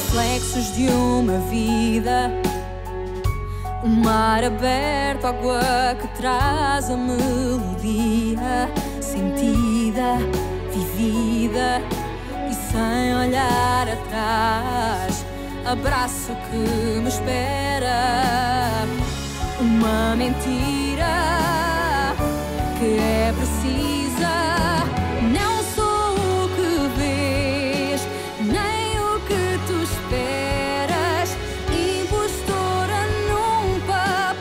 reflexos de uma vida, o mar aberto, água que traz a melodia, sentida, vivida e sem olhar atrás. Abraço que me espera, uma mentira que é precisa. Não sou o que vês, nem o que tu esperas. Impostora num papel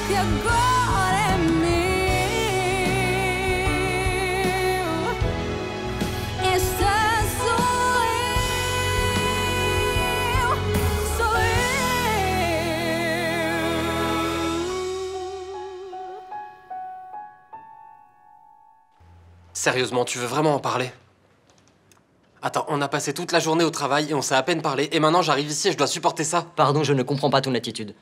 que agora é meu. Esta sou eu, sou eu. Sérieusement, tu veux vraiment en parler? Attends, on a passé toute la journée au travail et on s'est à peine parlé, et maintenant j'arrive ici et je dois supporter ça. Pardon, je ne comprends pas ton attitude.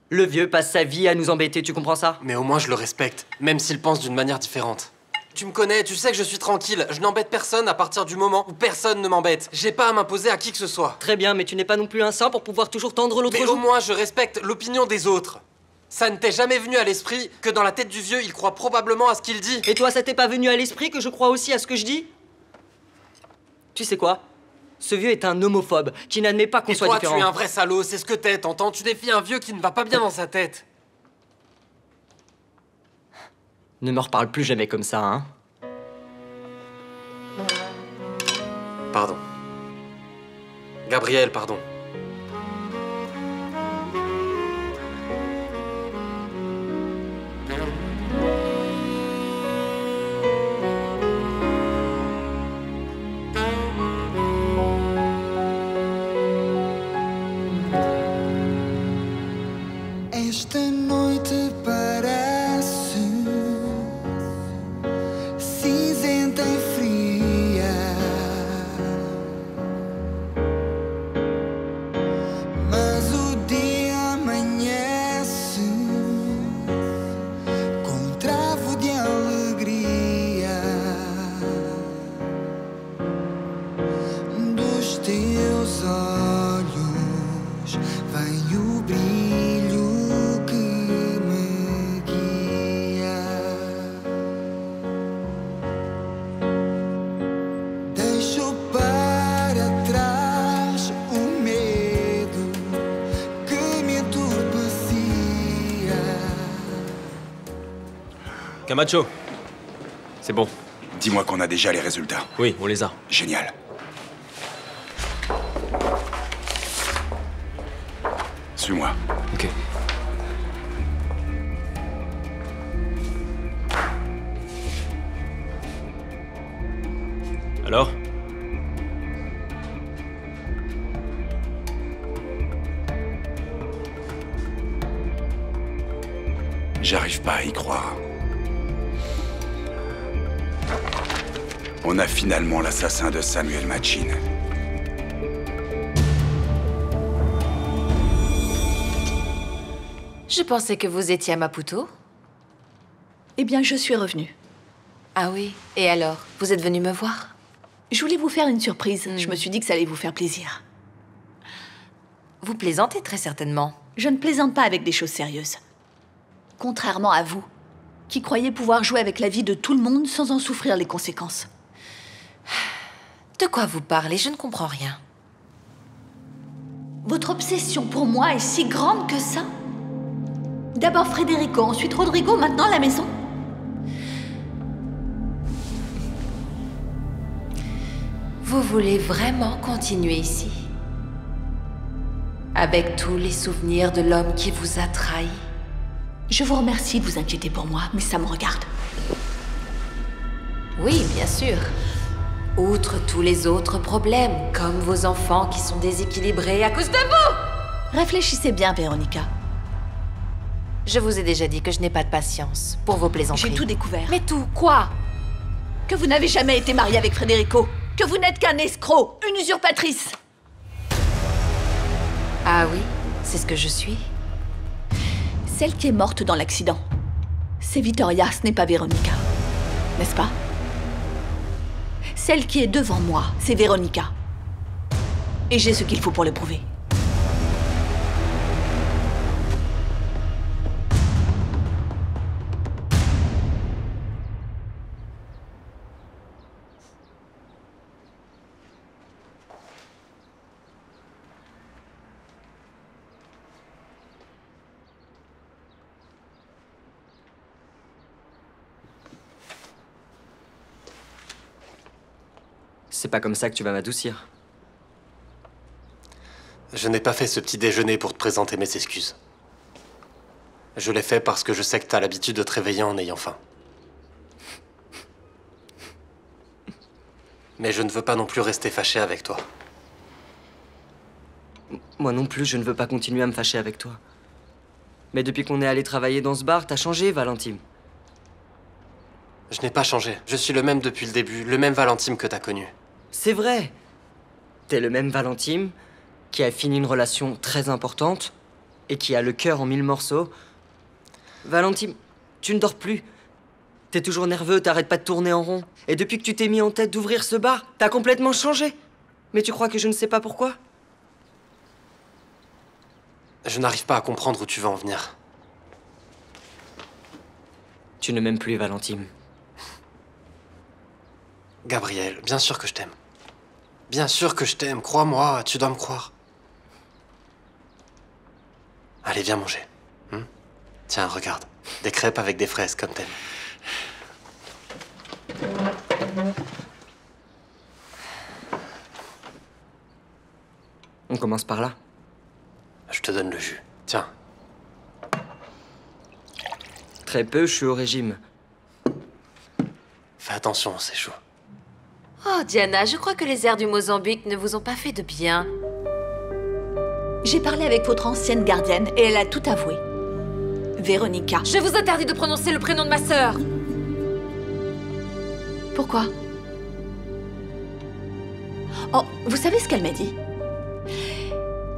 Le vieux passe sa vie à nous embêter, tu comprends ça? Mais au moins je le respecte, même s'il pense d'une manière différente. Tu me connais, tu sais que je suis tranquille, je n'embête personne à partir du moment où personne ne m'embête. J'ai pas à m'imposer à qui que ce soit. Très bien, mais tu n'es pas non plus un saint pour pouvoir toujours tendre l'autre Mais joue. au moins je respecte l'opinion des autres. Ça ne t'est jamais venu à l'esprit que dans la tête du vieux, il croit probablement à ce qu'il dit? Et toi, ça t'est pas venu à l'esprit que je crois aussi à ce que je dis? Tu sais quoi? Ce vieux est un homophobe qui n'admet pas qu'on Et soit toi, différent. tu es un vrai salaud, c'est ce que t'es, t'entends? Tu défies un vieux qui ne va pas bien dans sa tête. Ne me reparle plus jamais comme ça, hein? Pardon. Gabriel, pardon. Esta noite parece cinzenta e fria, mas o dia amanhece com um travo de alegria dos teus olhos. Vem o brilho que me guia. Deixo para trás o medo que me entorpecia. Camacho, c'est bon. Dis-moi qu'on a déjà les résultats. Oui, on les a. Génial. Suis-moi. Ok. Alors? J'arrive pas à y croire. On a finalement l'assassin de Samuel Machin. Je pensais que vous étiez à Maputo. Eh bien, je suis revenue. Ah oui, et alors? Vous êtes venu me voir? Je voulais vous faire une surprise. Je me suis dit que ça allait vous faire plaisir. Vous plaisantez très certainement. Je ne plaisante pas avec des choses sérieuses. Contrairement à vous, qui croyez pouvoir jouer avec la vie de tout le monde sans en souffrir les conséquences. De quoi vous parlez? Je ne comprends rien. Votre obsession pour moi est si grande que ça? D'abord Federico, ensuite Rodrigo, maintenant la maison. Vous voulez vraiment continuer ici? Avec tous les souvenirs de l'homme qui vous a trahi? Je vous remercie de vous inquiéter pour moi, mais ça me regarde. Oui, bien sûr. Outre tous les autres problèmes, comme vos enfants qui sont déséquilibrés à cause de vous! Réfléchissez bien, Véronica. Je vous ai déjà dit que je n'ai pas de patience pour vos plaisanteries. J'ai tout découvert. Mais tout, quoi? Que vous n'avez jamais été mariée avec Federico. Que vous n'êtes qu'un escroc, une usurpatrice. Ah oui, c'est ce que je suis. Celle qui est morte dans l'accident, c'est Vittoria, ce n'est pas Véronica. N'est-ce pas? Celle qui est devant moi, c'est Véronica. Et j'ai ce qu'il faut pour le prouver. C'est pas comme ça que tu vas m'adoucir. Je n'ai pas fait ce petit déjeuner pour te présenter mes excuses. Je l'ai fait parce que je sais que t'as l'habitude de te réveiller en ayant faim. Mais je ne veux pas non plus rester fâché avec toi. Moi non plus, je ne veux pas continuer à me fâcher avec toi. Mais depuis qu'on est allé travailler dans ce bar, t'as changé, Valentine. Je n'ai pas changé. Je suis le même depuis le début, le même Valentine que t'as connu. C'est vrai. T'es le même Valentine qui a fini une relation très importante et qui a le cœur en 1000 morceaux. Valentine, tu ne dors plus. T'es toujours nerveux, t'arrêtes pas de tourner en rond. Et depuis que tu t'es mis en tête d'ouvrir ce bar, t'as complètement changé. Mais tu crois que je ne sais pas pourquoi? Je n'arrive pas à comprendre où tu veux en venir. Tu ne m'aimes plus, Valentine. Gabriel, bien sûr que je t'aime. Bien sûr que je t'aime, crois-moi, tu dois me croire. Allez, viens manger. Tiens, regarde. Des crêpes avec des fraises, comme t'aimes. On commence par là. Je te donne le jus. Tiens. Très peu, je suis au régime. Fais attention, c'est chaud. Oh, Diana, je crois que les airs du Mozambique ne vous ont pas fait de bien. J'ai parlé avec votre ancienne gardienne et elle a tout avoué. Véronica. Je vous interdis de prononcer le prénom de ma sœur. Pourquoi? Oh, vous savez ce qu'elle m'a dit?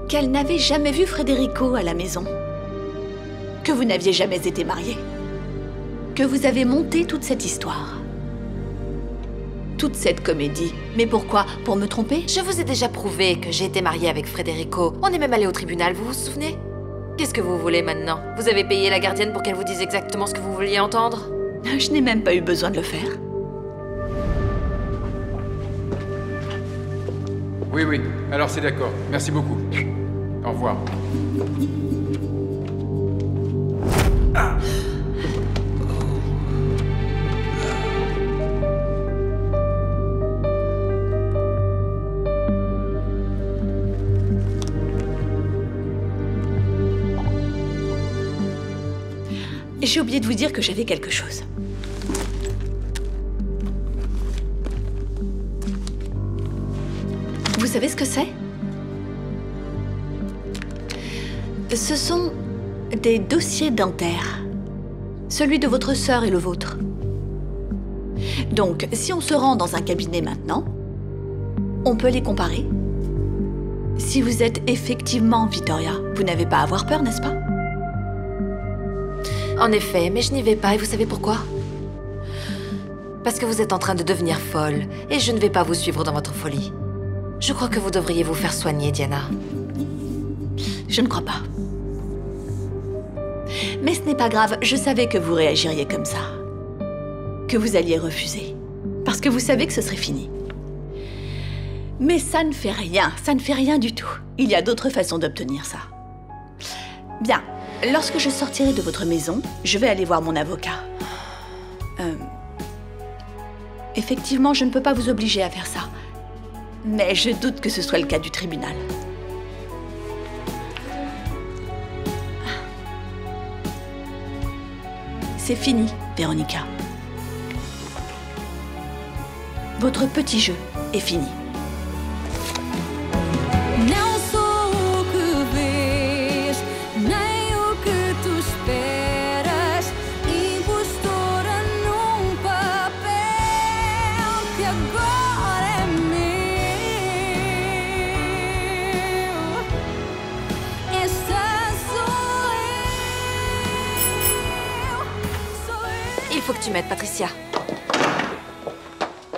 Qu'elle n'avait jamais vu Federico à la maison. Que vous n'aviez jamais été mariés. Que vous avez monté toute cette histoire. Toute cette comédie. Mais pourquoi? Pour me tromper? Je vous ai déjà prouvé que j'ai été mariée avec Federico. On est même allé au tribunal, vous vous souvenez? Qu'est-ce que vous voulez maintenant? Vous avez payé la gardienne pour qu'elle vous dise exactement ce que vous vouliez entendre? Je n'ai même pas eu besoin de le faire. Oui, oui. Alors c'est d'accord. Merci beaucoup. Au revoir. J'ai oublié de vous dire que j'avais quelque chose. Vous savez ce que c'est? Ce sont des dossiers dentaires. Celui de votre sœur et le vôtre. Donc, si on se rend dans un cabinet maintenant, on peut les comparer. Si vous êtes effectivement Victoria, vous n'avez pas à avoir peur, n'est-ce pas? En effet, mais je n'y vais pas et vous savez pourquoi? Parce que vous êtes en train de devenir folle et je ne vais pas vous suivre dans votre folie. Je crois que vous devriez vous faire soigner, Diana. Je ne crois pas. Mais ce n'est pas grave, je savais que vous réagiriez comme ça. Que vous alliez refuser. Parce que vous savez que ce serait fini. Mais ça ne fait rien du tout. Il y a d'autres façons d'obtenir ça. Bien, lorsque je sortirai de votre maison, je vais aller voir mon avocat. Effectivement, je ne peux pas vous obliger à faire ça. Mais je doute que ce soit le cas du tribunal. C'est fini, Véronica. Votre petit jeu est fini. Não sou o que vês, nem o que tu esperas. Impostora num papel que agora é meu. Esta sou eu. Il faut que tu m'aides, Patricia.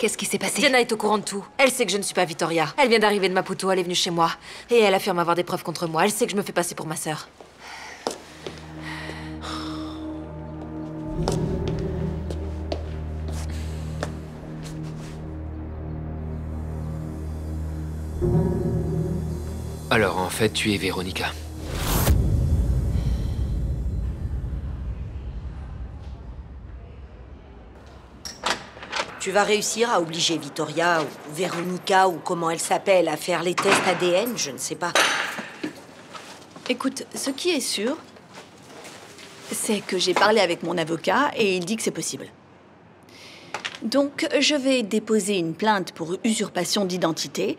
Qu'est-ce qui s'est passé? Diana est au courant de tout. Elle sait que je ne suis pas Victoria. Elle vient d'arriver de Maputo, elle est venue chez moi. Et elle affirme avoir des preuves contre moi. Elle sait que je me fais passer pour ma sœur. Alors, en fait, tu es Véronica. Tu vas réussir à obliger Victoria ou Véronica ou comment elle s'appelle à faire les tests ADN, je ne sais pas. Écoute, ce qui est sûr, c'est que j'ai parlé avec mon avocat et il dit que c'est possible. Donc, je vais déposer une plainte pour usurpation d'identité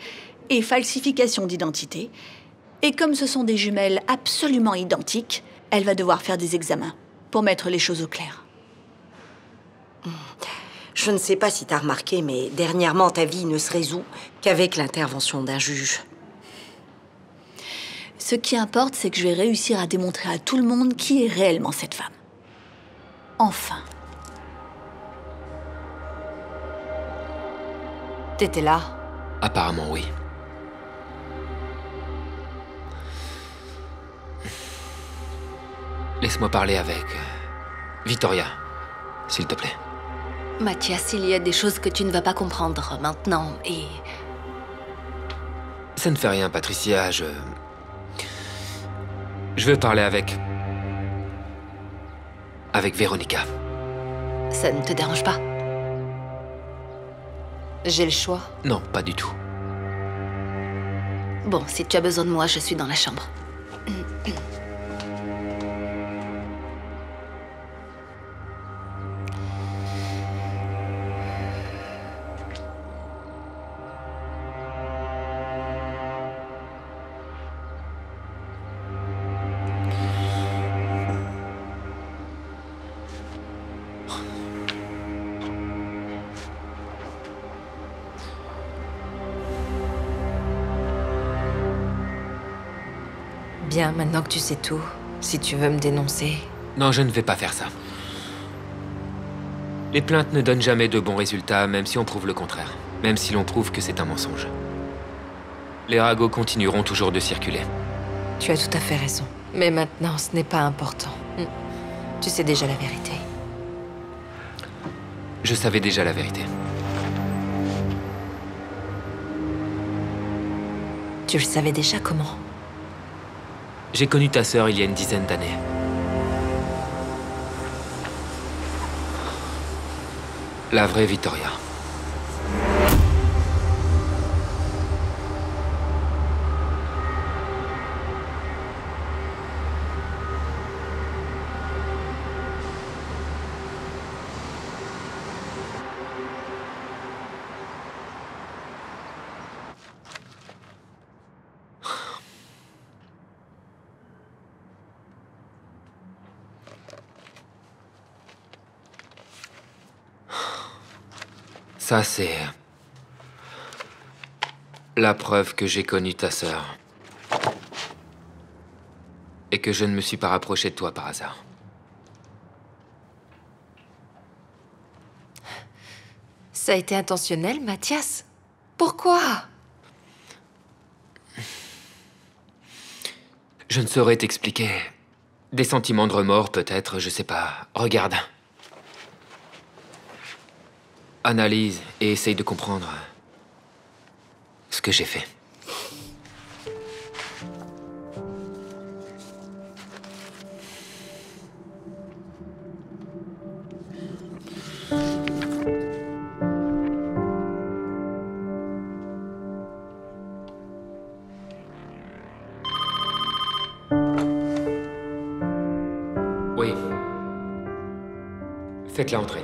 et falsification d'identité. Et comme ce sont des jumelles absolument identiques, elle va devoir faire des examens pour mettre les choses au clair. Je ne sais pas si t'as remarqué, mais dernièrement, ta vie ne se résout qu'avec l'intervention d'un juge. Ce qui importe, c'est que je vais réussir à démontrer à tout le monde qui est réellement cette femme. Enfin. T'étais là? Apparemment, oui. Laisse-moi parler avec Victoria, s'il te plaît. Mathias, il y a des choses que tu ne vas pas comprendre maintenant et... Ça ne fait rien, Patricia, je veux parler avec Véronica. Ça ne te dérange pas? J'ai le choix? Non, pas du tout. Bon, si tu as besoin de moi, je suis dans la chambre. Bien, maintenant que tu sais tout, si tu veux me dénoncer... Non, je ne vais pas faire ça. Les plaintes ne donnent jamais de bons résultats, même si on prouve le contraire. Même si l'on prouve que c'est un mensonge. Les ragots continueront toujours de circuler. Tu as tout à fait raison. Mais maintenant, ce n'est pas important. Tu sais déjà la vérité. Je savais déjà la vérité. Tu le savais déjà comment? J'ai connu ta sœur il y a une dizaine d'années. La vraie Victoria. Ça, c'est la preuve que j'ai connu ta sœur. Et que je ne me suis pas rapproché de toi par hasard. Ça a été intentionnel, Mathias? Pourquoi? Je ne saurais t'expliquer. Des sentiments de remords, peut-être, je sais pas. Regarde. Analyse et essaye de comprendre ce que j'ai fait. Oui. Faites-la entrer.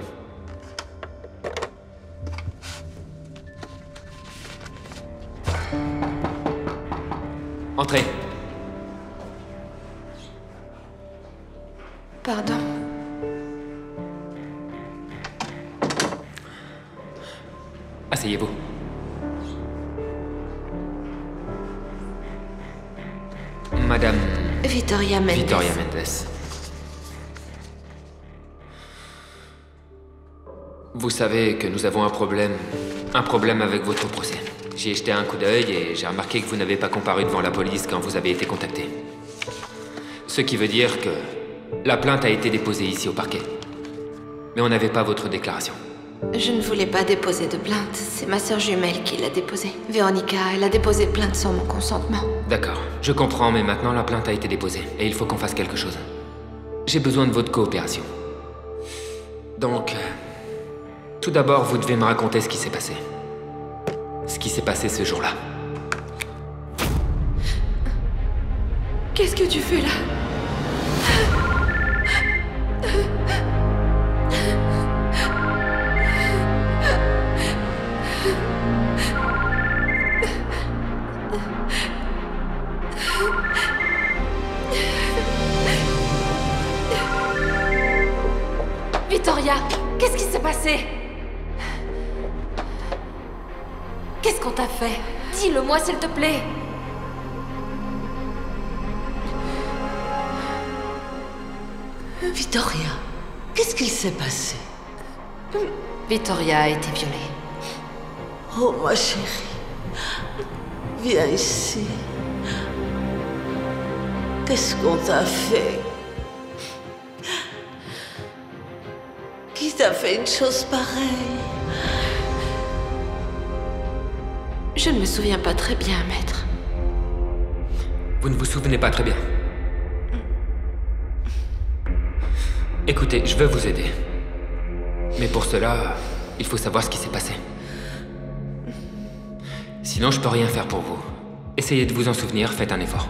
Entrez. Pardon. Asseyez-vous. Madame... Victoria Mendes. Victoria Mendes. Vous savez que nous avons un problème avec votre procès. J'y ai jeté un coup d'œil et j'ai remarqué que vous n'avez pas comparu devant la police quand vous avez été contacté. Ce qui veut dire que la plainte a été déposée ici au parquet. Mais on n'avait pas votre déclaration. Je ne voulais pas déposer de plainte. C'est ma sœur jumelle qui l'a déposée. Véronica, elle a déposé plainte sans mon consentement. D'accord, je comprends, mais maintenant la plainte a été déposée et il faut qu'on fasse quelque chose. J'ai besoin de votre coopération. Donc, tout d'abord, vous devez me raconter ce qui s'est passé. Ce qui s'est passé ce jour-là. Qu'est-ce que tu fais là? Victoria, qu'est-ce qui s'est passé? Qu'est-ce qu'on t'a fait? Dis-le-moi, s'il te plaît. Victoria, qu'est-ce qu'il s'est passé? Victoria a été violée. Oh, ma chérie, viens ici. Qu'est-ce qu'on t'a fait? Qui t'a fait une chose pareille? Je ne me souviens pas très bien, maître. Vous ne vous souvenez pas très bien. Écoutez, je veux vous aider. Mais pour cela, il faut savoir ce qui s'est passé. Sinon, je peux rien faire pour vous. Essayez de vous en souvenir, faites un effort.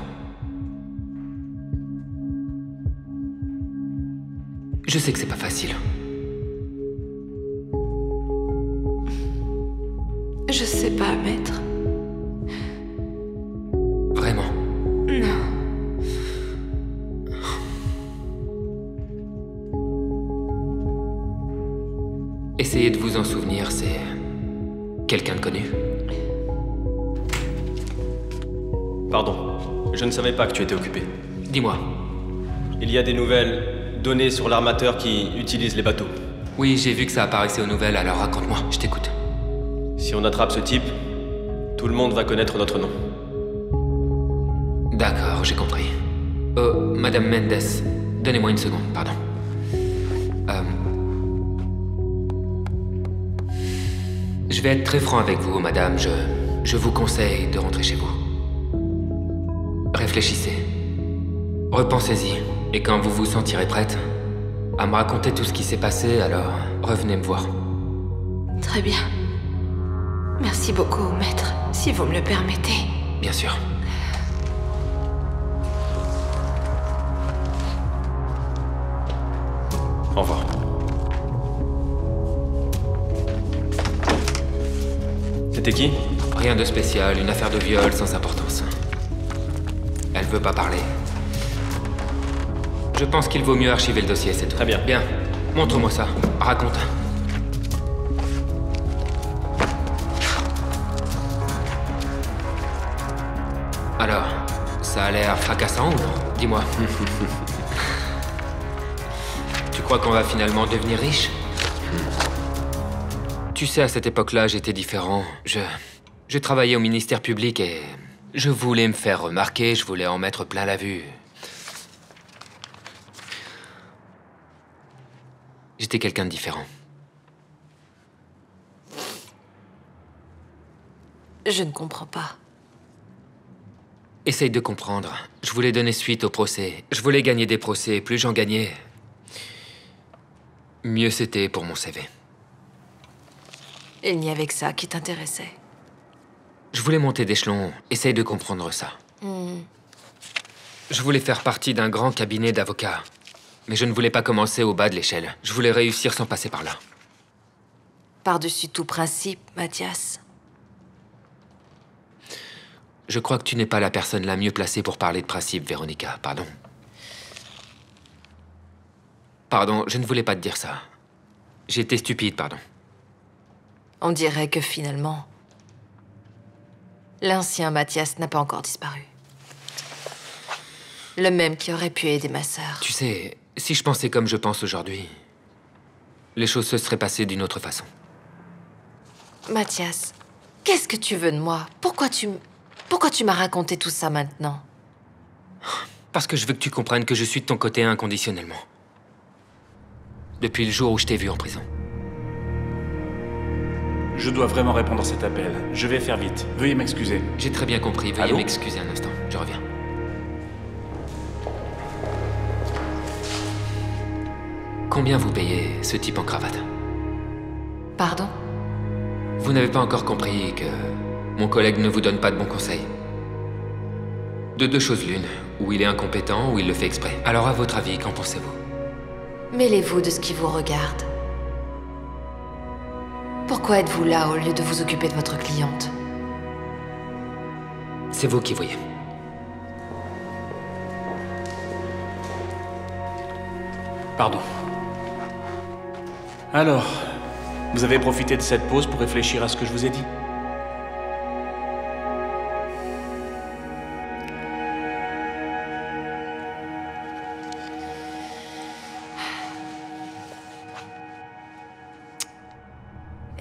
Je sais que c'est pas facile. Je sais pas, maître. Vraiment? Non. Essayez de vous en souvenir, c'est... quelqu'un de connu? Pardon, je ne savais pas que tu étais occupé. Dis-moi. Il y a des nouvelles données sur l'armateur qui utilise les bateaux. Oui, j'ai vu que ça apparaissait aux nouvelles, alors raconte-moi, je t'écoute. Si on attrape ce type, tout le monde va connaître notre nom. D'accord, j'ai compris. Oh, Madame Mendes, donnez-moi une seconde, pardon. Je vais être très franc avec vous, madame. Je vous conseille de rentrer chez vous. Réfléchissez. Repensez-y. Et quand vous vous sentirez prête à me raconter tout ce qui s'est passé, alors revenez me voir. Très bien. Merci beaucoup, maître, si vous me le permettez. Bien sûr. Au revoir. C'était qui? Rien de spécial, une affaire de viol sans importance. Elle veut pas parler. Je pense qu'il vaut mieux archiver le dossier, c'est tout. Très bien. Bien. Montre-moi ça. Raconte. Alors, ça a l'air fracassant ou non? Dis-moi. Tu crois qu'on va finalement devenir riche? Tu sais, à cette époque-là, j'étais différent. Je travaillais au ministère public et je voulais me faire remarquer, je voulais en mettre plein la vue. J'étais quelqu'un de différent. Je ne comprends pas. Essaye de comprendre. Je voulais donner suite au procès. Je voulais gagner des procès. Plus j'en gagnais, mieux c'était pour mon CV. Il n'y avait que ça qui t'intéressait. Je voulais monter d'échelon. Essaye de comprendre ça. Je voulais faire partie d'un grand cabinet d'avocats. Mais je ne voulais pas commencer au bas de l'échelle. Je voulais réussir sans passer par là. Par-dessus tout principe, Mathias. Je crois que tu n'es pas la personne la mieux placée pour parler de principe, Véronica. Pardon. Pardon, je ne voulais pas te dire ça. J'étais stupide, pardon. On dirait que finalement, l'ancien Mathias n'a pas encore disparu. Le même qui aurait pu aider ma sœur. Tu sais, si je pensais comme je pense aujourd'hui, les choses se seraient passées d'une autre façon. Mathias, qu'est-ce que tu veux de moi? Pourquoi tu m'as raconté tout ça maintenant? Parce que je veux que tu comprennes que je suis de ton côté inconditionnellement. Depuis le jour où je t'ai vu en prison. Je dois vraiment répondre à cet appel. Je vais faire vite. Veuillez m'excuser. J'ai très bien compris. Veuillez Allô? m'excuser un instant. Je reviens. Combien vous payez ce type en cravate? Pardon? Vous n'avez pas encore compris que mon collègue ne vous donne pas de bons conseils. De deux choses l'une. Ou il est incompétent, ou il le fait exprès. Alors à votre avis, qu'en pensez-vous? Mêlez-vous de ce qui vous regarde. Pourquoi êtes-vous là au lieu de vous occuper de votre cliente? C'est vous qui voyez. Pardon. Alors, vous avez profité de cette pause pour réfléchir à ce que je vous ai dit?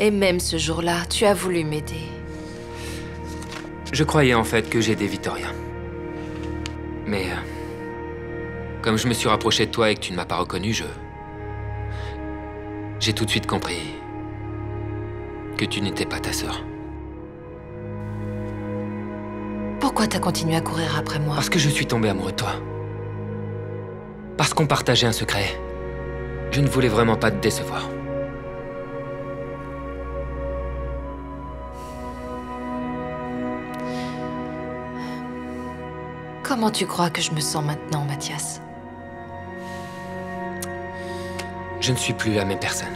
Et même ce jour-là, tu as voulu m'aider. Je croyais en fait que j'aidais Victoria. Mais... comme je me suis rapproché de toi et que tu ne m'as pas reconnu, j'ai tout de suite compris que tu n'étais pas ta sœur. Pourquoi t'as continué à courir après moi? Parce que je suis tombé amoureux de toi. Parce qu'on partageait un secret. Je ne voulais vraiment pas te décevoir. Comment tu crois que je me sens maintenant, Mathias? Je ne suis plus la même personne.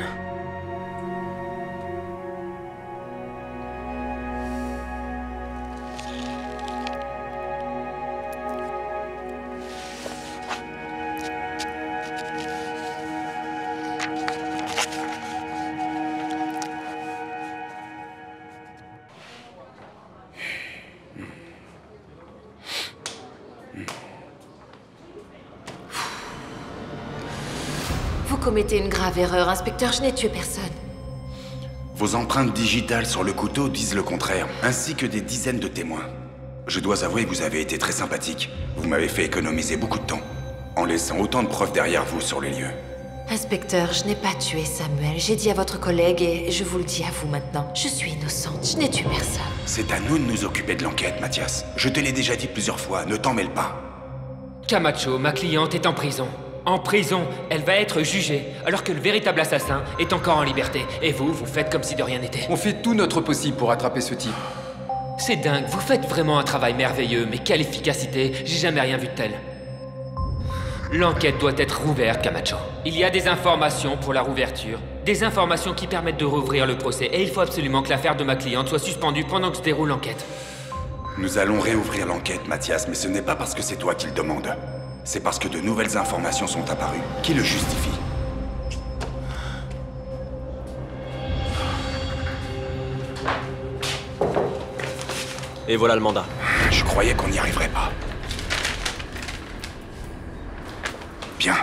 Vous commettez une grave erreur, inspecteur. Je n'ai tué personne. Vos empreintes digitales sur le couteau disent le contraire, ainsi que des dizaines de témoins. Je dois avouer que vous avez été très sympathique. Vous m'avez fait économiser beaucoup de temps, en laissant autant de preuves derrière vous sur les lieux. Inspecteur, je n'ai pas tué Samuel. J'ai dit à votre collègue et je vous le dis à vous maintenant. Je suis innocente. Je n'ai tué personne. C'est à nous de nous occuper de l'enquête, Mathias. Je te l'ai déjà dit plusieurs fois, ne t'en mêle pas. Camacho, ma cliente est en prison. En prison, elle va être jugée, alors que le véritable assassin est encore en liberté. Et vous, vous faites comme si de rien n'était. On fait tout notre possible pour attraper ce type. C'est dingue, vous faites vraiment un travail merveilleux, mais quelle efficacité, j'ai jamais rien vu de tel. L'enquête doit être rouverte, Camacho. Il y a des informations pour la rouverture, des informations qui permettent de rouvrir le procès, et il faut absolument que l'affaire de ma cliente soit suspendue pendant que se déroule l'enquête. Nous allons réouvrir l'enquête, Mathias, mais ce n'est pas parce que c'est toi qui le demande. C'est parce que de nouvelles informations sont apparues, qui le justifient. Et voilà le mandat. Je croyais qu'on n'y arriverait pas. Bien.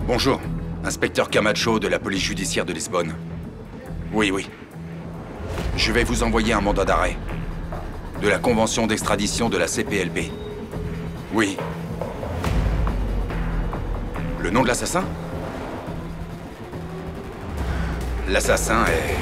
Bonjour, inspecteur Camacho de la police judiciaire de Lisbonne. Oui, oui. Je vais vous envoyer un mandat d'arrêt. De la convention d'extradition de la CPLP. Oui. Le nom de l'assassin? L'assassin est...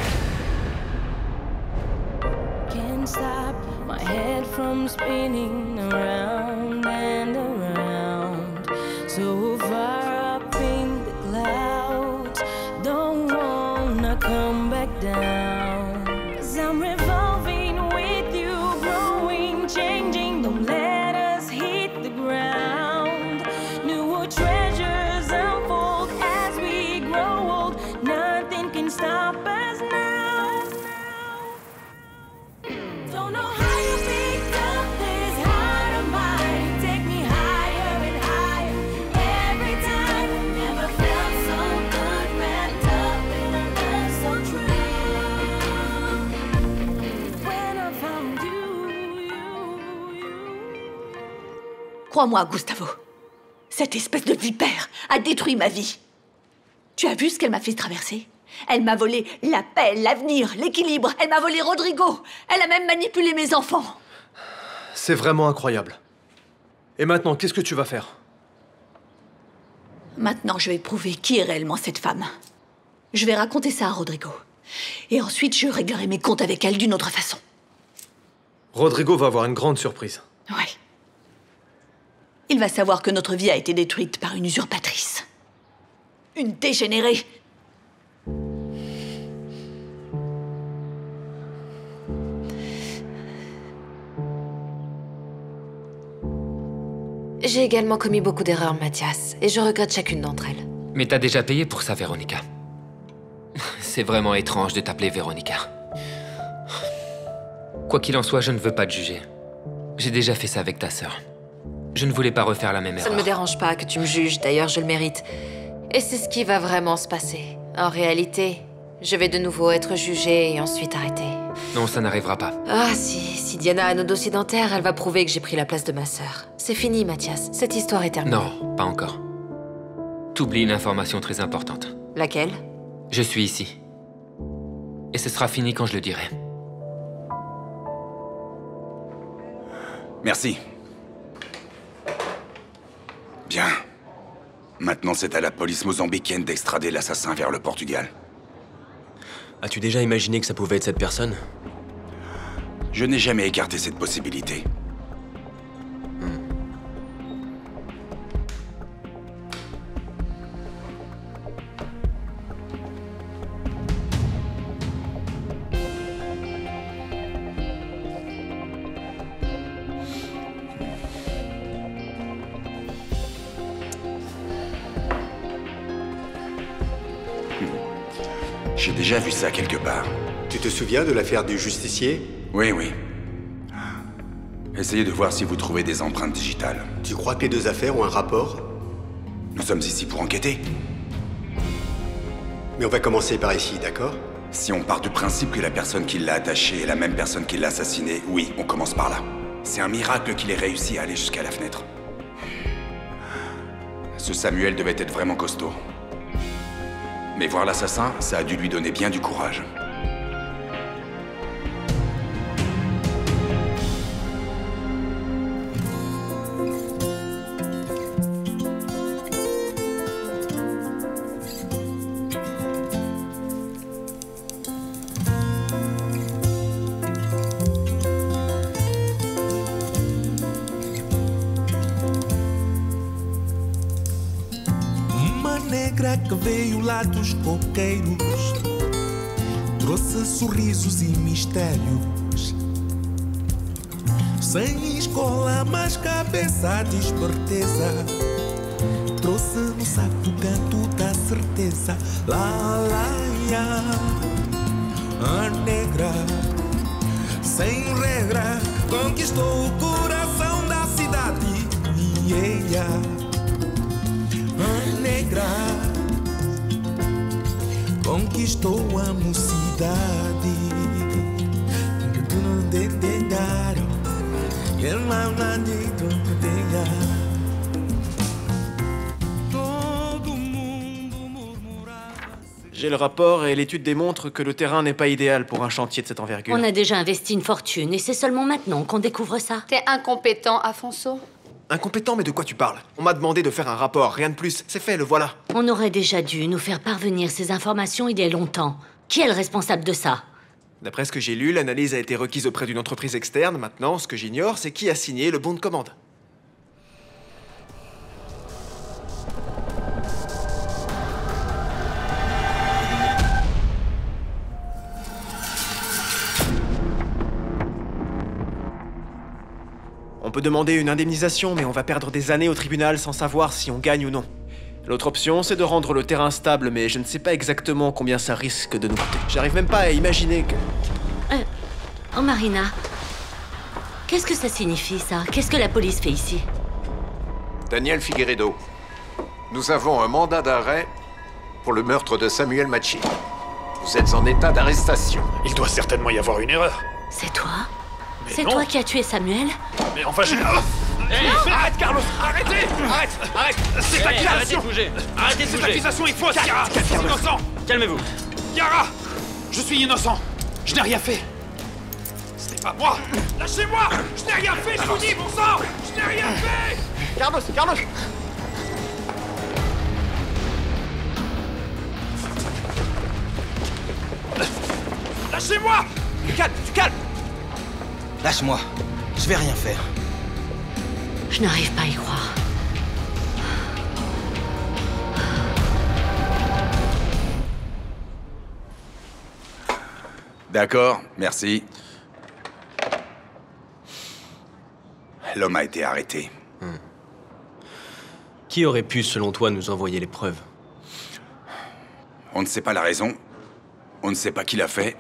Can't stop my head from spinning around and around. So far up in the clouds, don't wanna come back down. 'Cause I'm revolving with you, growing, changing. Don't let us hit the ground. New treasures unfold as we grow old. Nothing can stop us now. Don't know how you picked up this heart of mine. Crois-moi, Gustavo. Cette espèce de vipère a détruit ma vie. Tu as vu ce qu'elle m'a fait traverser? Elle m'a volé la paix, l'avenir, l'équilibre. Elle m'a volé Rodrigo. Elle a même manipulé mes enfants. C'est vraiment incroyable. Et maintenant, qu'est-ce que tu vas faire? Maintenant, je vais prouver qui est réellement cette femme. Je vais raconter ça à Rodrigo. Et ensuite, je réglerai mes comptes avec elle d'une autre façon. Rodrigo va avoir une grande surprise. Ouais. Il va savoir que notre vie a été détruite par une usurpatrice. Une dégénérée. J'ai également commis beaucoup d'erreurs, Mathias, et je regrette chacune d'entre elles. Mais t'as déjà payé pour ça, Véronica. C'est vraiment étrange de t'appeler Véronica. Quoi qu'il en soit, je ne veux pas te juger. J'ai déjà fait ça avec ta sœur. Je ne voulais pas refaire la même erreur. Ça ne me dérange pas que tu me juges, d'ailleurs je le mérite. Et c'est ce qui va vraiment se passer. En réalité, je vais de nouveau être jugée et ensuite arrêtée. Non, ça n'arrivera pas. Ah si Diana a nos dossiers dentaires, elle va prouver que j'ai pris la place de ma sœur. C'est fini, Mathias. Cette histoire est terminée. Non, pas encore. T'oublies une information très importante. Laquelle? Je suis ici. Et ce sera fini quand je le dirai. Merci. Bien. Maintenant, c'est à la police mozambicaine d'extrader l'assassin vers le Portugal. As-tu déjà imaginé que ça pouvait être cette personne? Je n'ai jamais écarté cette possibilité. J'ai déjà vu ça quelque part. Tu te souviens de l'affaire du justicier? Oui, oui. Essayez de voir si vous trouvez des empreintes digitales. Tu crois que les deux affaires ont un rapport? Nous sommes ici pour enquêter. Mais on va commencer par ici, d'accord? Si on part du principe que la personne qui l'a attaché est la même personne qui l'a assassiné, oui, on commence par là. C'est un miracle qu'il ait réussi à aller jusqu'à la fenêtre. Ce Samuel devait être vraiment costaud. Mais voir l'assassin, ça a dû lui donner bien du courage. Negra que veio lá dos coqueiros, trouxe sorrisos e mistérios. Sem escola, mas cabeça de esperteza, trouxe no saco o canto da certeza. Lá, lá, ia, a negra, sem regra, conquistou o coração da cidade. E ela, a negra, conquistou a mocidade. J'ai le rapport et l'étude démontre que le terrain n'est pas idéal pour un chantier de cette envergure. On a déjà investi une fortune et c'est seulement maintenant qu'on découvre ça. T'es incompétent, Afonso. Incompétent, mais de quoi tu parles? On m'a demandé de faire un rapport, rien de plus. C'est fait, le voilà. On aurait déjà dû nous faire parvenir ces informations il y a longtemps. Qui est le responsable de ça? D'après ce que j'ai lu, l'analyse a été requise auprès d'une entreprise externe. Maintenant, ce que j'ignore, c'est qui a signé le bon de commande. On peut demander une indemnisation, mais on va perdre des années au tribunal sans savoir si on gagne ou non. L'autre option, c'est de rendre le terrain stable, mais je ne sais pas exactement combien ça risque de nous coûter. J'arrive même pas à imaginer que... Oh Marina, qu'est-ce que ça signifie ça? Qu'est-ce que la police fait ici? Daniel Figueiredo, nous avons un mandat d'arrêt pour le meurtre de Samuel Macchi. Vous êtes en état d'arrestation. Il doit certainement y avoir une erreur. C'est toi? C'est toi qui as tué Samuel? Mais enfin, j'ai... Arrête, Carlos! Arrêtez! Arrête! C'est accusation! Arrêtez de bouger! Arrêtez de Cette bouger! accusation est fausse, Yara! Je suis innocent! Calmez-vous! Yara! Je suis innocent! Je n'ai rien fait! Ce n'est pas moi! Lâchez-moi! Je n'ai rien fait, je vous dis, bon sang! Je n'ai rien fait! Carlos! Lâchez-moi! Calme! Lâche-moi. Je vais rien faire. Je n'arrive pas à y croire. D'accord, merci. L'homme a été arrêté. Qui aurait pu, selon toi, nous envoyer les preuves? On ne sait pas la raison. On ne sait pas qui l'a fait.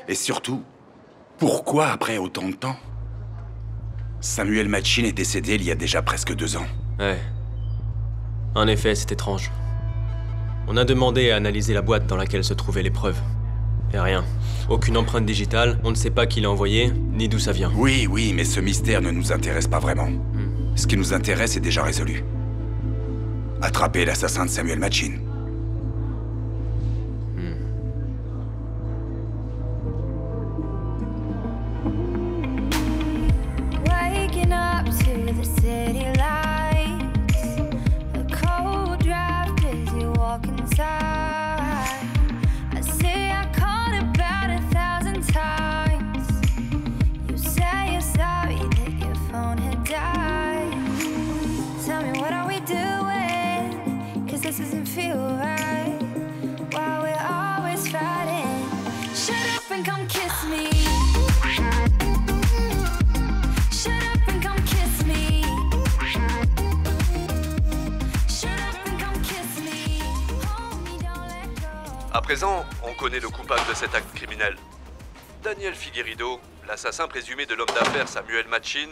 Et surtout, pourquoi après autant de temps? Samuel Matchin est décédé il y a déjà presque 2 ans. Ouais. En effet, c'est étrange. On a demandé à analyser la boîte dans laquelle se trouvaient les preuves. Et rien. Aucune empreinte digitale, on ne sait pas qui l'a envoyé, ni d'où ça vient. Oui, mais ce mystère ne nous intéresse pas vraiment. Ce qui nous intéresse est déjà résolu. Attraper l'assassin de Samuel Matchin. Waking up to the city lights, a cold draft as you walk inside. I say I called about 1,000 times. You say you're sorry that your phone had died. Tell me, what are we doing? 'Cause this doesn't feel right. Why we're always fighting. Shut up and come kiss me. À présent, on connaît le coupable de cet acte criminel. Daniel Figueiredo, l'assassin présumé de l'homme d'affaires Samuel Matchin,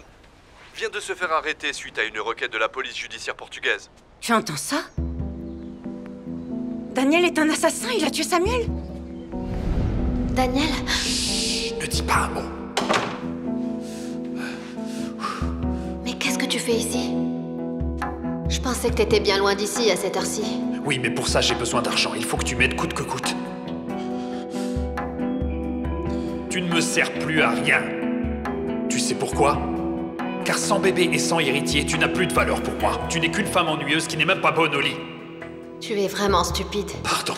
vient de se faire arrêter suite à une requête de la police judiciaire portugaise. Tu entends ça? Daniel est un assassin, il a tué Samuel? Daniel? Ne dis pas un mot. Mais qu'est-ce que tu fais ici? Je pensais que t'étais bien loin d'ici à cette heure-ci. Oui, mais pour ça, j'ai besoin d'argent. Il faut que tu m'aides coûte que coûte. Tu ne me sers plus à rien. Tu sais pourquoi? Car sans bébé et sans héritier, tu n'as plus de valeur pour moi. Tu n'es qu'une femme ennuyeuse qui n'est même pas bonne au lit. Tu es vraiment stupide. Pardon.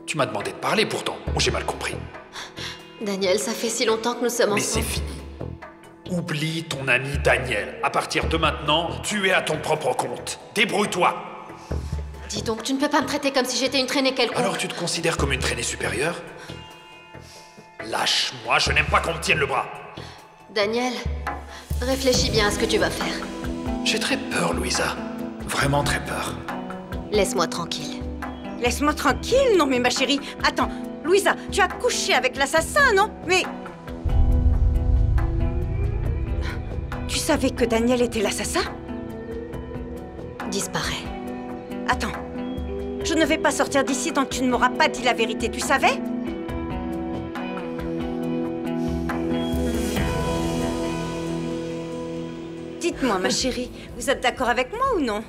Tu m'as demandé de parler pourtant, ou j'ai mal compris? Daniel, ça fait si longtemps que nous sommes Mais ensemble. c'est fini. Oublie ton ami Daniel. À partir de maintenant, tu es à ton propre compte. Débrouille-toi. Dis donc, tu ne peux pas me traiter comme si j'étais une traînée quelconque. Alors tu te considères comme une traînée supérieure? Lâche-moi, je n'aime pas qu'on me tienne le bras. Daniel, réfléchis bien à ce que tu vas faire. J'ai très peur, Louisa. Vraiment très peur. Laisse-moi tranquille. Laisse-moi tranquille? Non mais ma chérie, attends, Louisa, tu as couché avec l'assassin, non? Mais... Tu savais que Daniel était l'assassin? Disparaît. Attends, je ne vais pas sortir d'ici tant que tu ne m'auras pas dit la vérité, tu savais? Dites-moi, ma chérie, vous êtes d'accord avec moi ou non?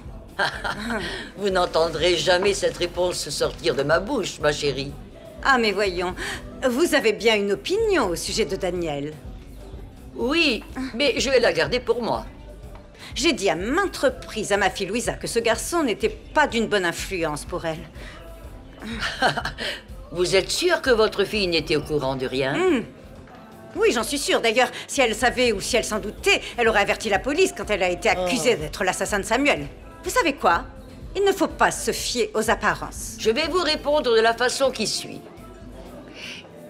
Vous n'entendrez jamais cette réponse sortir de ma bouche, ma chérie. Ah, mais voyons, vous avez bien une opinion au sujet de Daniel. Oui, mais je vais la garder pour moi. J'ai dit à maintes reprises à ma fille Louisa que ce garçon n'était pas d'une bonne influence pour elle. Vous êtes sûre que votre fille n'était au courant de rien? Oui, j'en suis sûre. D'ailleurs, si elle savait ou si elle s'en doutait, elle aurait averti la police quand elle a été accusée d'être l'assassin de Samuel. Vous savez quoi? Il ne faut pas se fier aux apparences. Je vais vous répondre de la façon qui suit.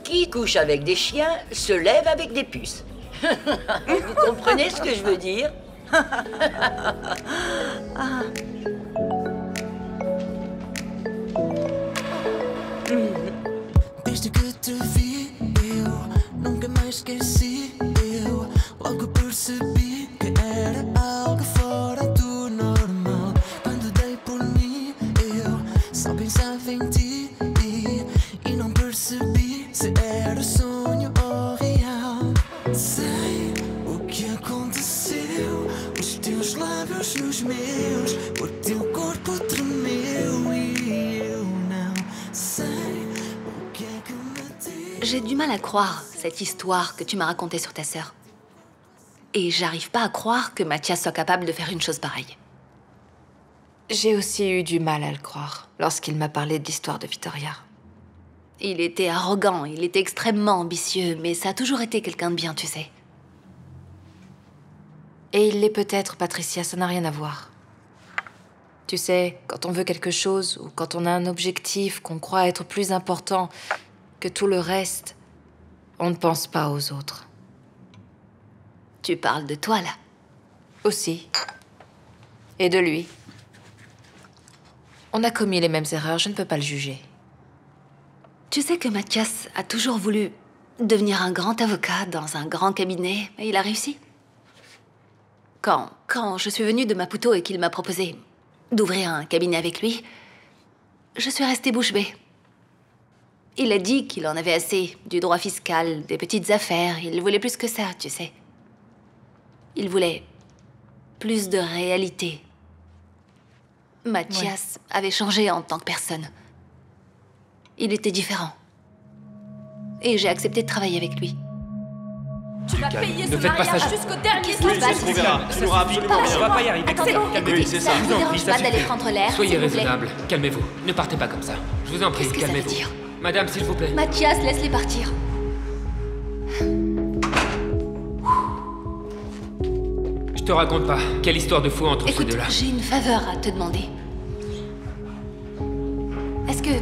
Qui couche avec des chiens se lève avec des puces. Vous comprenez ce que je veux dire? Desde que te vi, eu nunca mais esqueci. Eu logo percebi que era algo fora do normal. Quando dei por mim, eu só pensava em ti e não percebi se era sonho ou real. Sei o que aconteceu, olhos nos meus, o teu corpo tremeu e eu não sei o que é que me diz. J'ai du mal à croire cette histoire que tu m'as racontée sur ta sœur. Et j'arrive pas à croire que Mathias soit capable de faire une chose pareille. J'ai aussi eu du mal à le croire lorsqu'il m'a parlé de l'histoire de Victoria. Il était arrogant, il était extrêmement ambitieux, mais ça a toujours été quelqu'un de bien, tu sais. Et il l'est peut-être, Patricia, ça n'a rien à voir. Tu sais, quand on veut quelque chose, ou quand on a un objectif qu'on croit être plus important que tout le reste, on ne pense pas aux autres. Tu parles de toi, là? Aussi. Et de lui. On a commis les mêmes erreurs, je ne peux pas le juger. Tu sais que Mathias a toujours voulu devenir un grand avocat dans un grand cabinet, et il a réussi. Quand je suis venue de Maputo et qu'il m'a proposé d'ouvrir un cabinet avec lui, je suis restée bouche bée. Il a dit qu'il en avait assez du droit fiscal, des petites affaires. Il voulait plus que ça, tu sais. Il voulait plus de réalité. Mathias avait changé en tant que personne. Il était différent. Et j'ai accepté de travailler avec lui. Tu vas payer ce mariage jusqu'au dernier centime. Ça n'aura absolument rien. On va pas y arriver. Excellent. Calmez-vous, c'est ça. Ça ne vous dérange pas d'aller prendre l'air, Soyez s'il vous plaît? raisonnable. Calmez-vous. Ne partez pas comme ça. Je vous en prie, Qu'est-ce que ça veut calmez-vous. dire? Madame, s'il vous plaît. Mathias, laisse-les partir. Je te raconte pas. Quelle histoire de fou entre ces Écoute, deux-là. j'ai une faveur à te demander. Est-ce que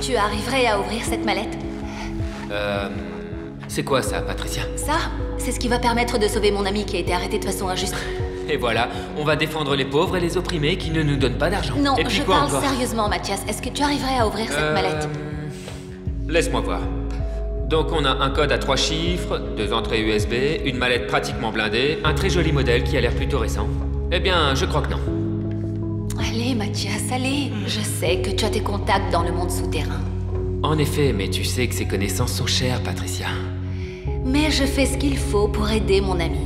tu arriverais à ouvrir cette mallette? C'est quoi ça, Patricia? Ça, c'est ce qui va permettre de sauver mon ami qui a été arrêté de façon injuste. Et voilà, on va défendre les pauvres et les opprimés qui ne nous donnent pas d'argent. Non, et puis je quoi parle encore? sérieusement, Mathias. Est-ce que tu arriverais à ouvrir cette mallette? Laisse-moi voir. Donc on a un code à 3 chiffres, 2 entrées USB, une mallette pratiquement blindée, un très joli modèle qui a l'air plutôt récent. Eh bien, je crois que non. Allez, Mathias, allez. Je sais que tu as tes contacts dans le monde souterrain. En effet, mais tu sais que ces connaissances sont chères, Patricia. Mais je fais ce qu'il faut pour aider mon ami.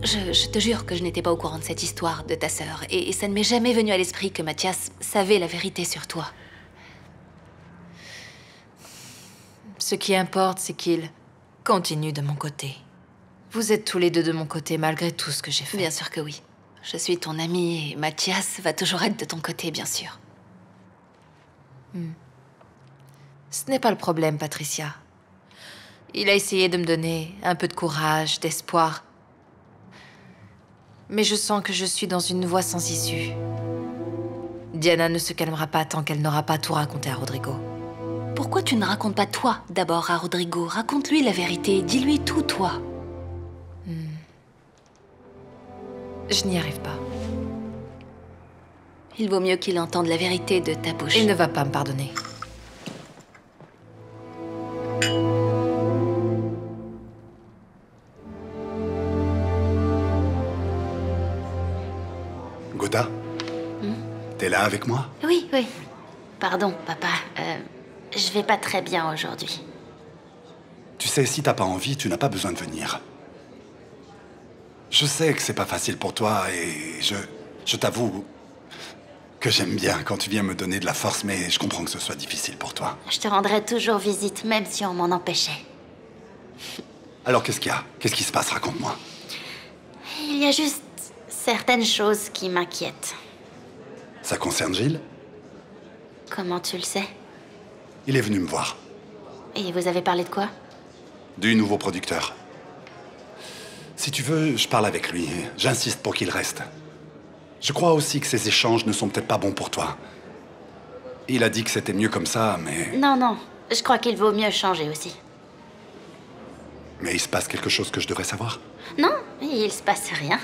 Je te jure que je n'étais pas au courant de cette histoire de ta sœur, et ça ne m'est jamais venu à l'esprit que Mathias savait la vérité sur toi. Ce qui importe, c'est qu'il continue de mon côté. Vous êtes tous les deux de mon côté, malgré tout ce que j'ai fait. Bien sûr que oui. Je suis ton ami, et Mathias va toujours être de ton côté, bien sûr. Ce n'est pas le problème, Patricia. Il a essayé de me donner un peu de courage, d'espoir. Mais je sens que je suis dans une voie sans issue. Diana ne se calmera pas tant qu'elle n'aura pas tout raconté à Rodrigo. Pourquoi tu ne racontes pas toi, d'abord, à Rodrigo? Raconte-lui la vérité, dis-lui tout, toi. Je n'y arrive pas. Il vaut mieux qu'il entende la vérité de ta bouche. Il ne va pas me pardonner. Gotha, t'es là avec moi? Oui, oui. Pardon, papa. Je vais pas très bien aujourd'hui. Tu sais, si t'as pas envie, tu n'as pas besoin de venir. Je sais que c'est pas facile pour toi et je t'avoue que j'aime bien quand tu viens me donner de la force, mais je comprends que ce soit difficile pour toi. Je te rendrai toujours visite, même si on m'en empêchait. Alors qu'est-ce qu'il y a? Qu'est-ce qui se passe? Raconte-moi. Il y a juste certaines choses qui m'inquiètent. Ça concerne Gilles? Comment tu le sais? Il est venu me voir. Et vous avez parlé de quoi? Du nouveau producteur. Si tu veux, je parle avec lui. J'insiste pour qu'il reste. Je crois aussi que ces échanges ne sont peut-être pas bons pour toi. Il a dit que c'était mieux comme ça, mais... Non, non. Je crois qu'il vaut mieux changer aussi. Mais il se passe quelque chose que je devrais savoir? Non, il se passe rien.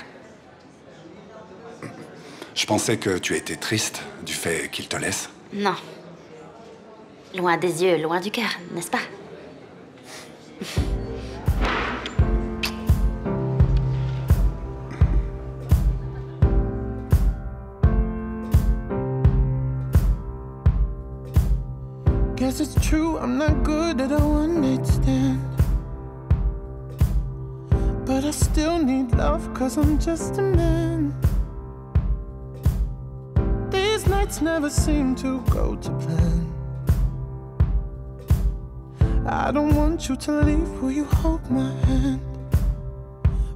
Je pensais que tu étais triste du fait qu'il te laisse. Non. Loin des yeux, loin du cœur, n'est-ce pas? Guess it's true, I'm not good at a one-night stand. But But I still need love, 'cause I'm just a man. These nights never seem to go to plan. I don't want you to leave, will you hold my hand?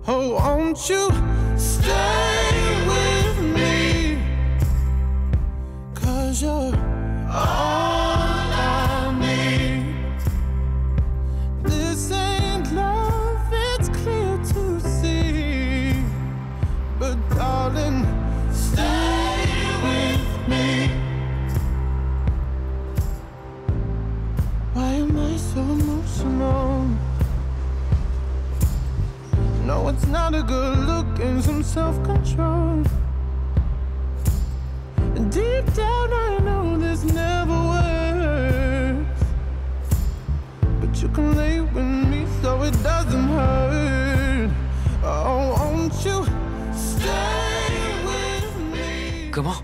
Oh, won't you stay with me? 'Cause you're all I need. This ain't love, it's clear to see. But darling, stay with me. Why am I so emotional? No, it's not a good look and some self-control. Deep down I know this never works, but you can lay with me so it doesn't hurt. Oh, won't you stay with me? Comment?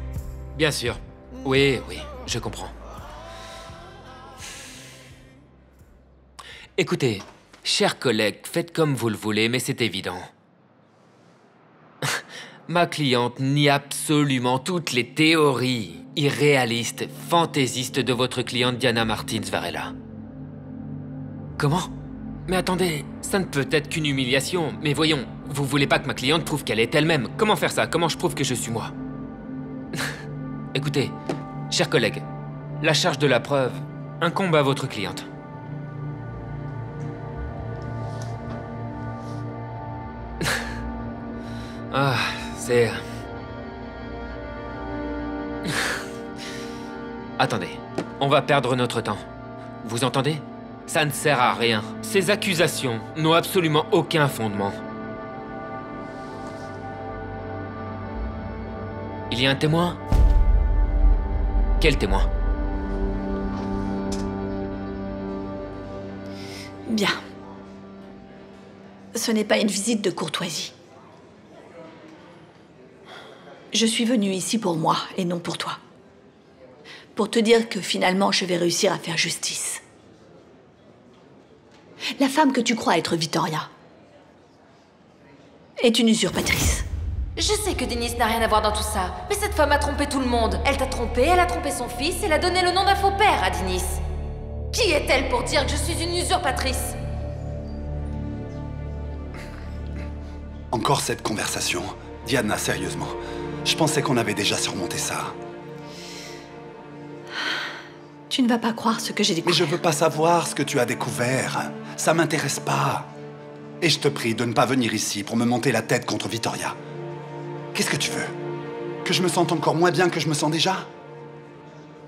Bien sûr. Oui, je comprends. Écoutez, chers collègues, faites comme vous le voulez, mais c'est évident. Ma cliente nie absolument toutes les théories irréalistes, fantaisistes de votre cliente Diana Martins Varela. Comment? Mais attendez, ça ne peut être qu'une humiliation. Mais voyons, vous voulez pas que ma cliente prouve qu'elle est elle-même. Comment faire ça? Comment je prouve que je suis moi? Écoutez, chers collègues, la charge de la preuve incombe à votre cliente. Ah, c'est... Attendez, on va perdre notre temps. Vous entendez? Ça ne sert à rien. Ces accusations n'ont absolument aucun fondement. Il y a un témoin? Quel témoin? Bien. Ce n'est pas une visite de courtoisie. Je suis venue ici pour moi et non pour toi. Pour te dire que finalement, je vais réussir à faire justice. La femme que tu crois être Victoria est une usurpatrice. Je sais que Denise n'a rien à voir dans tout ça, mais cette femme a trompé tout le monde. Elle t'a trompé, elle a trompé son fils, elle a donné le nom d'un faux père à Denise. Qui est-elle pour dire que je suis une usurpatrice? Encore cette conversation. Diana, sérieusement. Je pensais qu'on avait déjà surmonté ça. Tu ne vas pas croire ce que j'ai découvert. Mais je veux pas savoir ce que tu as découvert. Ça m'intéresse pas. Et je te prie de ne pas venir ici pour me monter la tête contre Victoria. Qu'est-ce que tu veux? Que je me sente encore moins bien que je me sens déjà?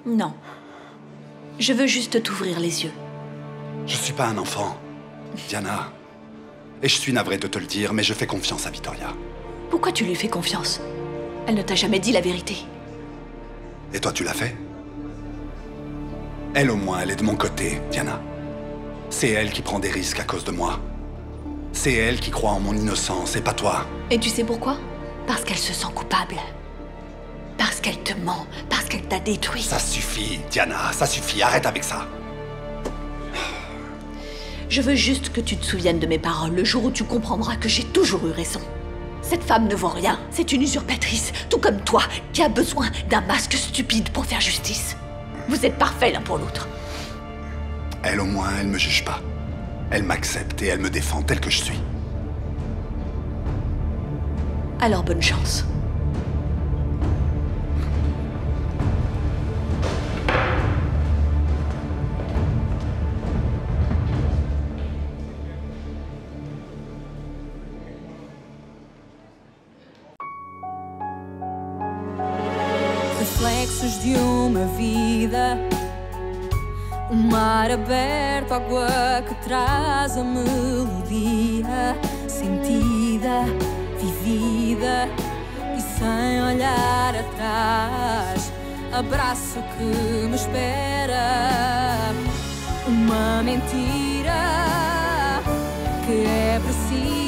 Non. Je veux juste t'ouvrir les yeux. Je suis pas un enfant, Diana. Et je suis navré de te le dire, mais je fais confiance à Victoria. Pourquoi tu lui fais confiance? Elle ne t'a jamais dit la vérité. Et toi, tu l'as fait? Elle, au moins, elle est de mon côté, Diana. C'est elle qui prend des risques à cause de moi. C'est elle qui croit en mon innocence, et pas toi. Et tu sais pourquoi? Parce qu'elle se sent coupable. Parce qu'elle te ment. Parce qu'elle t'a détruit. Ça suffit, Diana, ça suffit. Arrête avec ça. Je veux juste que tu te souviennes de mes paroles le jour où tu comprendras que j'ai toujours eu raison. Cette femme ne vaut rien. C'est une usurpatrice, tout comme toi, qui a besoin d'un masque stupide pour faire justice. Vous êtes parfaits l'un pour l'autre. Elle, au moins, elle me juge pas. Elle m'accepte et elle me défend telle que je suis. Alors bonne chance. Reflexos de uma vida, mar aberto, água que traz a melodia, sentida, vivida e sem olhar atrás. Abraço que me espera, uma mentira que é precisa.